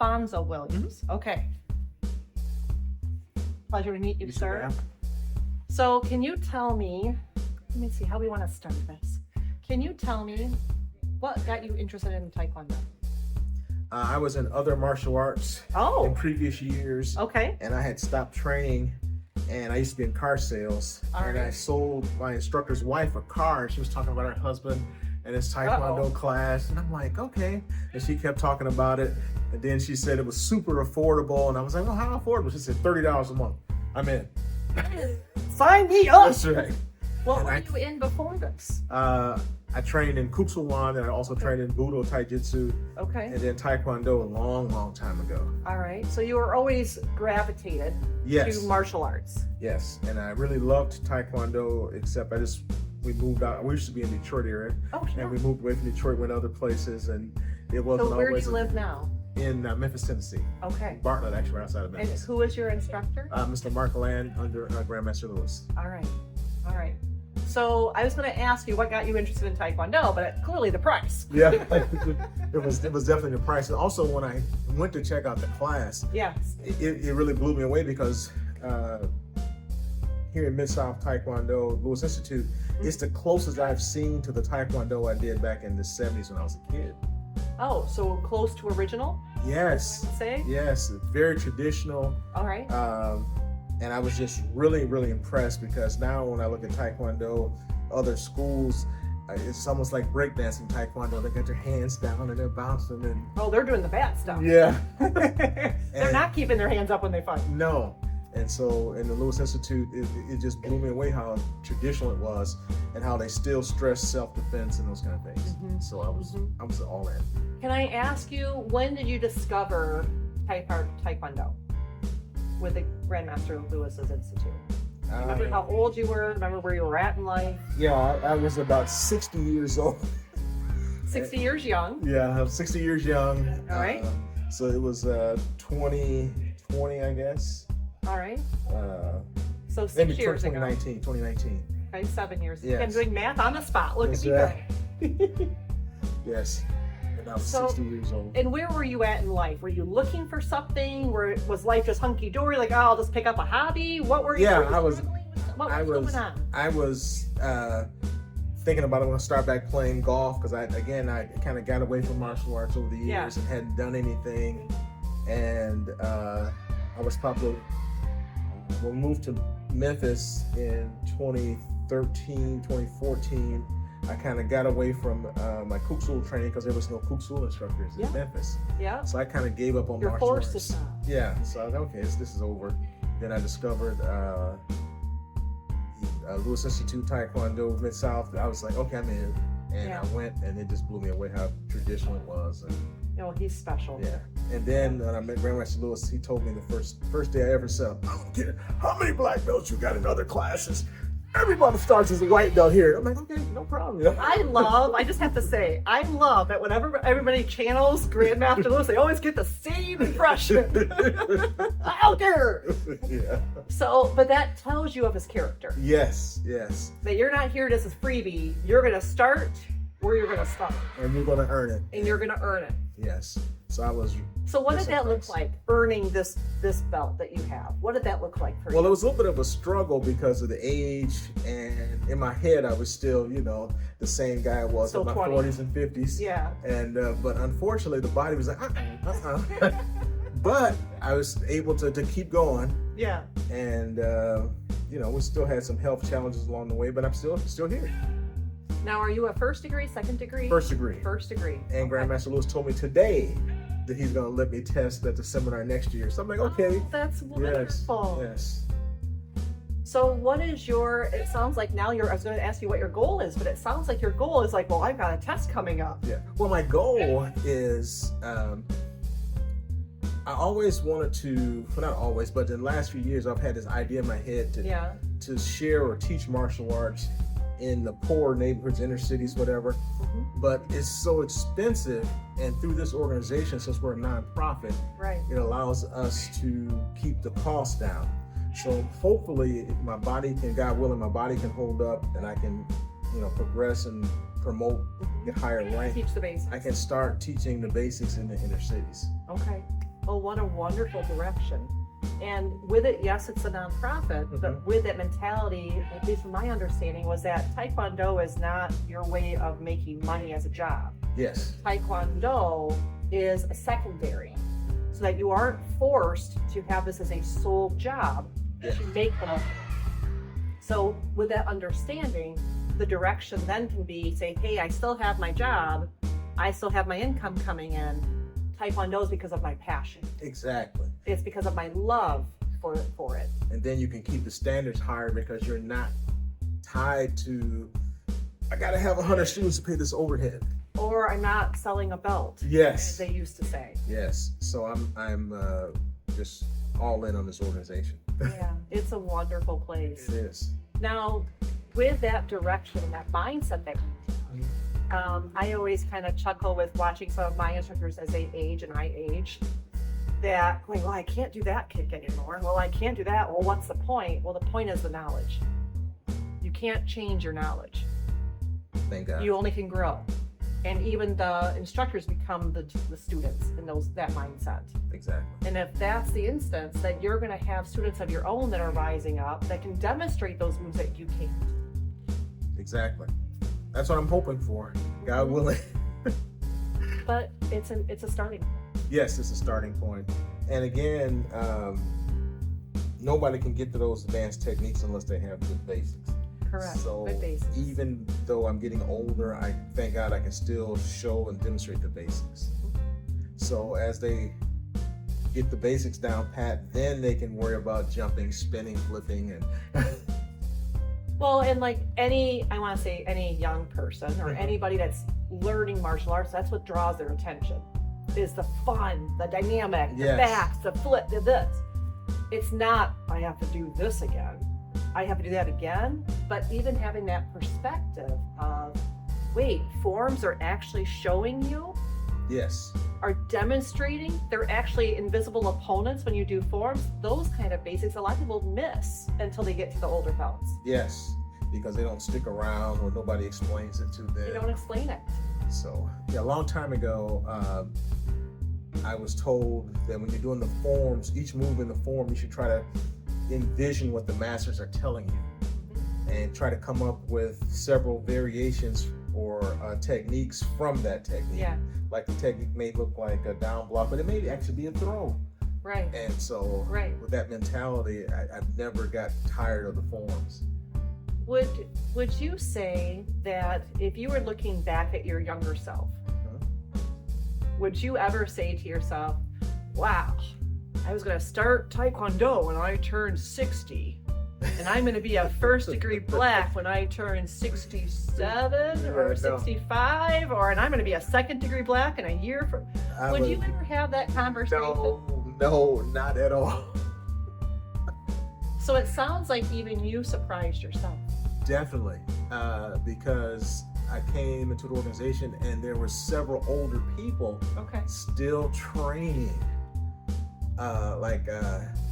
Alfonso Williams. Okay. Pleasure to meet you, sir. So can you tell me, let me see how we want to start this. Can you tell me what got you interested in Taekwondo? I was in other martial arts in previous years. Okay. And I had stopped training, and I used to be in car sales. I sold my instructor's wife a car. She was talking about her husband and his Taekwondo class. And I'm like, okay. And she kept talking about it. And then she said it was super affordable. And I was like, well, how affordable? She said $30 a month. I'm in. Sign me up. That's right. What were you in before this? I trained in Kuk Sool, and I also trained in Budo Taijutsu. Okay. And then Taekwondo a long, long time ago. All right. So you were always gravitated to martial arts. Yes. And I really loved Taekwondo, except we moved out. We used to be in Detroit area. Oh, sure. And we moved away from Detroit, went other places, and it wasn't So where always. do you live now? In Memphis, Tennessee. Okay. Bartlett, actually, right outside of Memphis. And who is your instructor? Mr. Mark Land under Grandmaster Lewis. All right. All right. So I was going to ask you what got you interested in Taekwondo, but clearly the price. Yeah, it was definitely the price. And also, when I went to check out the class, yes, it really blew me away because here in Mid-South Taekwondo Lewis Institute, it's the closest I've seen to the Taekwondo I did back in the 70s when I was a kid. Oh, so close to original? Yes. Say? Yes, very traditional. All right. And I was just really, really impressed because now when I look at Taekwondo, other schools, it's almost like breakdancing Taekwondo. They got their hands down and they're bouncing. And oh, they're doing the bad stuff. Yeah. They're not keeping their hands up when they fight. No. And so in the Lewis Institute, it just blew me away how traditional it was and how they still stress self-defense and those kind of things. Mm-hmm. So I was all in. Can I ask you, when did you discover Taekwondo with the Grandmaster Lewis's Institute? Remember how old you were? Remember where you were at in life? Yeah, I was about 60 years old. 60 years young? Yeah, I was 60 years young. All right. So it was 2020, I guess. All right. So 6 maybe years 2019, ago. 2019. Okay, 7 years. Yes. I'm doing math on the spot. Look at me go. Yes. And I was 60 years old. And where were you at in life? Were you looking for something? Was life just hunky dory? Like, oh, I'll just pick up a hobby? What were you? Yeah, what was going on? I was thinking about I'm going to start back playing golf because I kind of got away from martial arts over the years and hadn't done anything. And I was probably we moved to Memphis in 2013, 2014. I kind of got away from my Kuk Sool training because there was no Kuk Sool instructors in Memphis. Yeah. So I kind of gave up on martial arts. You're forced to stop. Yeah. So I was like, okay, this is over. Then I discovered Lewis Institute Taekwondo Mid-South. I was like, okay, I'm in. And I went, and it just blew me away how traditional it was. And, he's special. Yeah. And then when I met Grandmaster Lewis, he told me the first day I ever said, I don't care how many black belts you got in other classes. Everybody starts as a white belt here. I'm like, okay, no problem. I just have to say, I love that whenever everybody channels Grandmaster Lewis, they always get the same impression. I don't care. Yeah. So, but that tells you of his character. Yes, yes. That you're not here just as freebie. You're going to start where you're going to start. And you're going to earn it. And you're going to earn it. Yes. So I was. So what did that look like, earning this belt that you have? What did that look like for you? Well, it was a little bit of a struggle because of the age, and in my head, I was still, the same guy I was in my 40s and 50s. Yeah. And but unfortunately, the body was like, But I was able to keep going. Yeah. And we still had some health challenges along the way, but I'm still here. Now, are you a first degree, second degree? First degree. First degree. And Grandmaster Lewis told me today that he's going to let me test at the seminar next year. So I'm like, okay. Oh, that's wonderful. Yes. So what is it sounds like now I was going to ask you what your goal is, but it sounds like your goal is like, well, I've got a test coming up. Yeah. Well, my goal is, I always wanted to, well, not always, but in the last few years, I've had this idea in my head to share or teach martial arts in the poor neighborhoods, inner cities, whatever. Mm-hmm. But it's so expensive, and through this organization, since we're a nonprofit, it allows us to keep the cost down. So hopefully, if my body can, God willing, my body can hold up, and I can, progress and promote, get higher rank. Teach the basics. I can start teaching the basics in the inner cities. Okay. Oh, what a wonderful direction. And with it, yes, it's a nonprofit, but with that mentality, at least from my understanding, was that Taekwondo is not your way of making money as a job. Yes. Taekwondo is a secondary, so that you aren't forced to have this as a sole job to make the money. So with that understanding, the direction then can be, say, hey, I still have my job, I still have my income coming in. Taekwondo is because of my passion. Exactly. It's because of my love for it. And then you can keep the standards higher because you're not tied to, I got to have 100 students to pay this overhead. Or I'm not selling a belt. Yes. As they used to say. Yes. So I'm just all in on this organization. Yeah, it's a wonderful place. It is. Now, with that direction, that mindset that I always kind of chuckle with watching some of my instructors as they age and I age, that going, well, I can't do that kick anymore. Well, I can't do that. Well, what's the point? Well, the point is the knowledge. You can't change your knowledge. Thank God. You only can grow. And even the instructors become the students in that mindset. Exactly. And if that's the instance, that you're going to have students of your own that are rising up that can demonstrate those moves that you can't. Exactly. That's what I'm hoping for, God willing. But it's a starting point. Yes, it's a starting point. And again, nobody can get to those advanced techniques unless they have good basics. Correct. So Good basics. even though I'm getting older, I thank God I can still show and demonstrate the basics. So as they get the basics down pat, then they can worry about jumping, spinning, flipping, and well, and like any young person or anybody that's learning martial arts, that's what draws their attention, is the fun, the dynamic, the backs, the flip, the this. It's not, I have to do this again, I have to do that again, but even having that perspective of, wait, forms are actually showing you, are demonstrating, they're actually invisible opponents when you do forms. Those kind of basics a lot of people miss until they get to the older belts. Yes, because they don't stick around or nobody explains it to them. They don't explain it. So yeah, a long time ago, I was told that when you're doing the forms, each move in the form, you should try to envision what the masters are telling you and try to come up with several variations or techniques from that technique. Yeah. Like the technique may look like a down block, but it may actually be a throw. Right. And so with that mentality, I've never got tired of the forms. Would you say that if you were looking back at your younger self, would you ever say to yourself, wow, I was going to start Taekwondo when I turned 60, and I'm going to be a first degree black when I turn 67 or 65, and I'm going to be a second degree black in a year from... Would you ever have that conversation? No, not at all. So it sounds like even you surprised yourself. Definitely, because I came into the organization and there were several older people still training. Like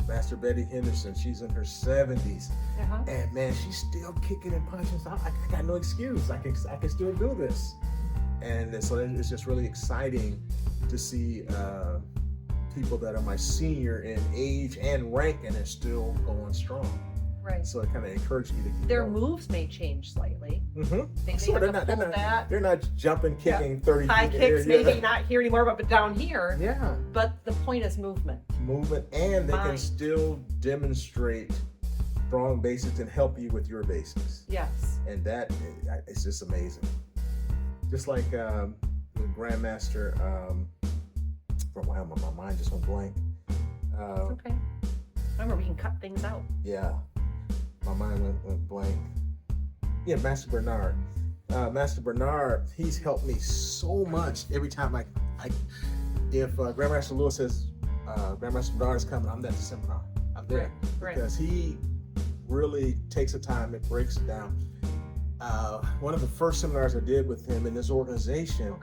Master Betty Henderson, she's in her 70s, and man, she's still kicking and punching. So I got no excuse. I can still do this, and so it's just really exciting to see people that are my senior in age and rank, and they're still going strong. Right. So it kind of encouraged me to keep Their going. Moves may change slightly. They're not jumping, kicking 30 high feet kicks, in the air. maybe not here anymore, but down here. Yeah. But the point is movement. And they can still demonstrate strong basics and help you with your basics. Yes. And that it's just amazing. Just like the Grandmaster. Wow, my mind just went blank. It's okay. Remember, we can cut things out. Yeah. My mind went blank. Yeah, Master Bernard. Master Bernard, he's helped me so much every time if Grandmaster Lewis says Grandmaster Bernard is coming, I'm at the seminar. I'm there. Right. Because he really takes the time and breaks it down. One of the first seminars I did with him in this organization,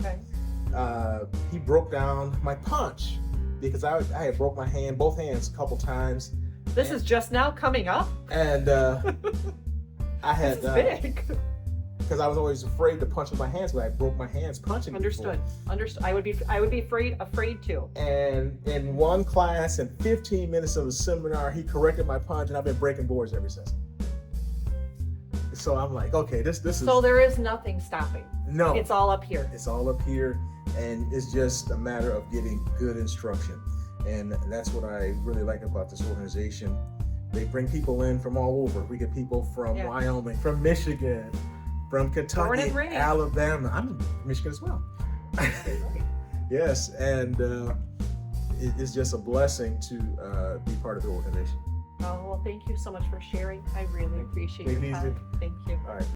he broke down my punch because I had broke my hand, both hands, a couple times. This is just now coming up? And I had this is big. because I was always afraid to punch with my hands, but I broke my hands punching. Understood. I would be afraid too. And in one class and 15 minutes of a seminar, he corrected my punch, and I've been breaking boards ever since. So I'm like, okay, this is. So there is nothing stopping. No. It's all up here. It's all up here, and it's just a matter of getting good instruction. And that's what I really like about this organization. They bring people in from all over. We get people from Wyoming, from Michigan, from Kentucky, Alabama. I'm in Michigan as well. Yes, and it's just a blessing to be part of the organization. Oh, well, thank you so much for sharing. I really appreciate your time. Thank you. All right.